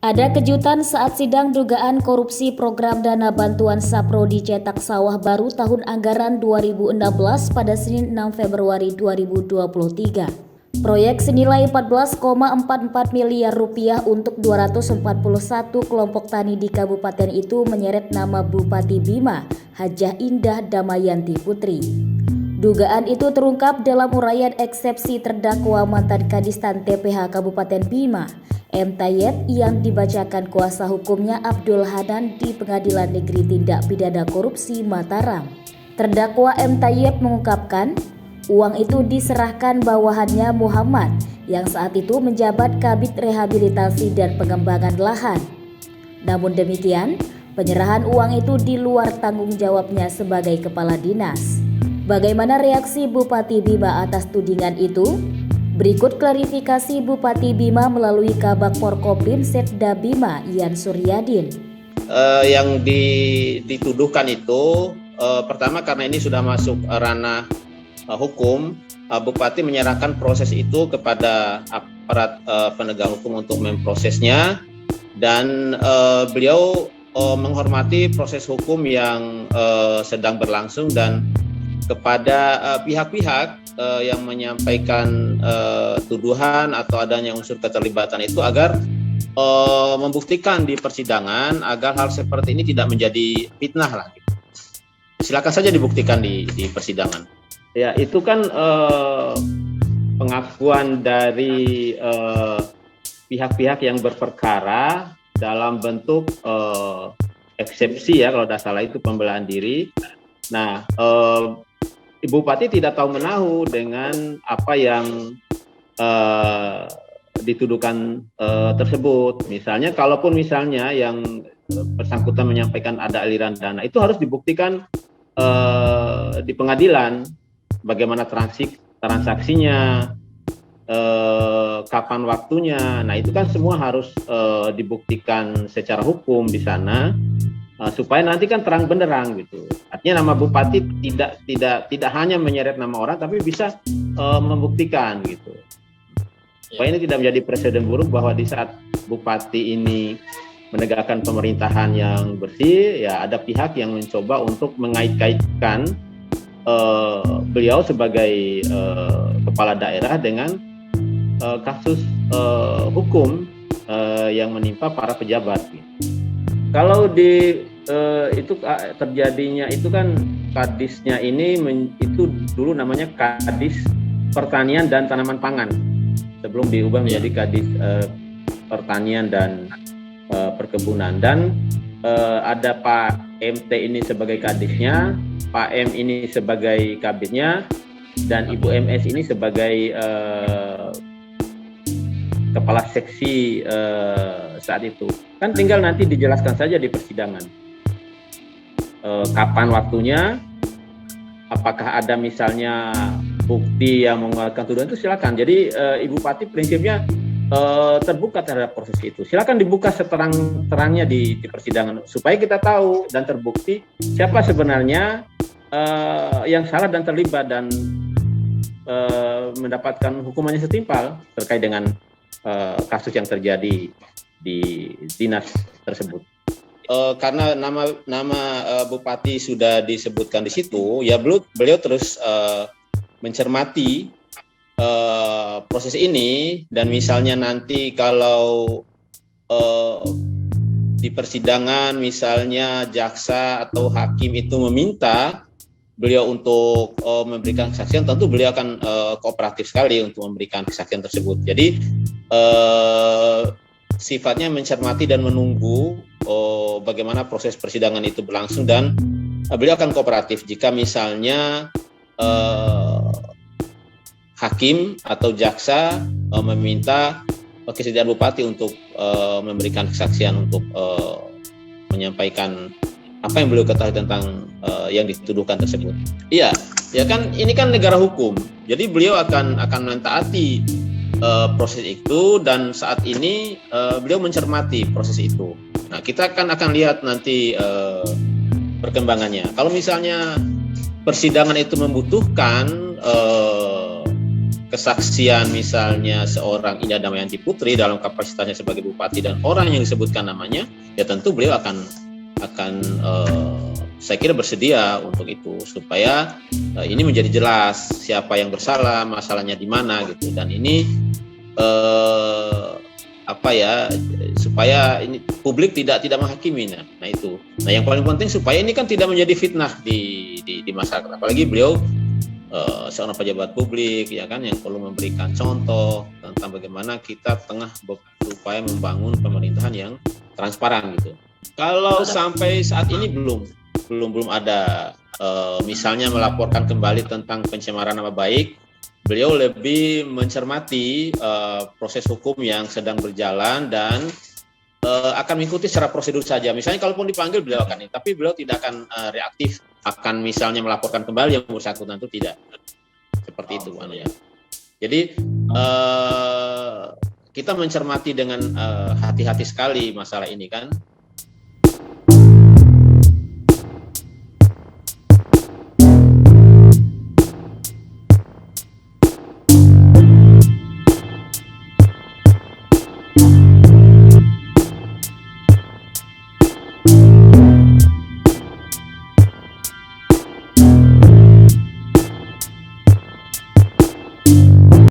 Ada kejutan saat sidang dugaan korupsi program dana bantuan Saprodi cetak sawah baru tahun anggaran 2016 pada Senin 6 Februari 2023. Proyek senilai 14,44 miliar rupiah untuk 241 kelompok tani di kabupaten itu menyeret nama Bupati Bima, Hajah Indah Damayanti Putri. Dugaan itu terungkap dalam uraian eksepsi terdakwa mantan Kadistan TPH Kabupaten Bima, M. Tayyep, yang dibacakan kuasa hukumnya Abdul Hanan di Pengadilan Negeri Tindak Pidana Korupsi Mataram. Terdakwa M. Tayyep mengungkapkan, uang itu diserahkan bawahannya Muhammad yang saat itu menjabat Kabid Rehabilitasi dan Pengembangan Lahan. Namun demikian, penyerahan uang itu di luar tanggung jawabnya sebagai kepala dinas. Bagaimana reaksi Bupati Bima atas tudingan itu? Berikut klarifikasi Bupati Bima melalui Kabak Forkopim Setda Bima, Ian Suryadin. Yang dituduhkan itu pertama karena ini sudah masuk ranah hukum, Bupati menyerahkan proses itu kepada aparat penegak hukum untuk memprosesnya, dan beliau menghormati proses hukum yang sedang berlangsung, dan kepada pihak-pihak yang menyampaikan tuduhan atau adanya unsur keterlibatan itu agar membuktikan di persidangan agar hal seperti ini tidak menjadi fitnah lah. Silakan saja dibuktikan di persidangan. Ya, itu kan pengakuan dari pihak-pihak yang berperkara dalam bentuk eksepsi, ya kalau tidak salah itu pembelaan diri. Nah, Ibu Bupati tidak tahu menahu dengan apa yang dituduhkan tersebut. Misalnya, kalaupun misalnya yang bersangkutan menyampaikan ada aliran dana, itu harus dibuktikan di pengadilan, bagaimana transaksinya, kapan waktunya. Nah, itu kan semua harus dibuktikan secara hukum di sana, supaya nanti kan terang benderang gitu. Artinya nama Bupati tidak hanya menyeret nama orang, tapi bisa membuktikan gitu. Supaya ini tidak menjadi presiden buruk bahwa di saat Bupati ini menegakkan pemerintahan yang bersih, ya ada pihak yang mencoba untuk mengait-kaitkan beliau sebagai kepala daerah dengan kasus hukum yang menimpa para pejabat. Kalau itu terjadinya itu kan kadisnya ini itu dulu namanya Kadis Pertanian dan Tanaman Pangan, sebelum diubah menjadi Kadis Pertanian dan Perkebunan, dan ada Pak MT ini sebagai kadisnya, Pak M ini sebagai kabitnya, dan Ibu MS ini sebagai kepala seksi saat itu. Kan tinggal nanti dijelaskan saja di persidangan kapan waktunya, apakah ada misalnya bukti yang menguatkan tuduhan, itu silakan. Jadi Ibu Bupati prinsipnya terbuka terhadap proses itu. Silakan dibuka seterang-terangnya di persidangan supaya kita tahu dan terbukti siapa sebenarnya yang salah dan terlibat, dan mendapatkan hukumannya setimpal terkait dengan kasus yang terjadi di dinas tersebut. Karena nama Bupati sudah disebutkan di situ, ya beliau terus mencermati proses ini, dan misalnya nanti kalau di persidangan misalnya jaksa atau hakim itu meminta beliau untuk memberikan kesaksian, tentu beliau akan kooperatif sekali untuk memberikan kesaksian tersebut. Jadi sifatnya mencermati dan menunggu bagaimana proses persidangan itu berlangsung, dan beliau akan kooperatif jika misalnya hakim atau jaksa meminta kesediaan Bupati untuk memberikan kesaksian untuk menyampaikan apa yang beliau ketahui tentang yang dituduhkan tersebut. Iya, ya kan ini kan negara hukum. Jadi beliau akan mentaati proses itu, dan saat ini beliau mencermati proses itu. Nah, kita akan lihat nanti perkembangannya. Kalau misalnya persidangan itu membutuhkan kesaksian misalnya seorang Indah Damayanti Putri dalam kapasitasnya sebagai bupati dan orang yang disebutkan namanya, ya tentu beliau akan saya kira bersedia untuk itu supaya ini menjadi jelas siapa yang bersalah, masalahnya di mana gitu, dan ini supaya ini publik tidak menghakiminya. Nah itu. Nah yang paling penting supaya ini kan tidak menjadi fitnah di masyarakat. Apalagi beliau seorang pejabat publik ya kan, yang perlu memberikan contoh tentang bagaimana kita tengah berupaya membangun pemerintahan yang transparan gitu. Kalau sampai saat ini belum ada misalnya melaporkan kembali tentang pencemaran nama baik. Beliau lebih mencermati proses hukum yang sedang berjalan dan akan mengikuti secara prosedur saja. Misalnya kalaupun dipanggil beliau akan ini, tapi beliau tidak akan reaktif, akan misalnya melaporkan kembali yang bersangkutan, itu tidak. Seperti itu ya. Jadi kita mencermati dengan hati-hati sekali masalah ini kan.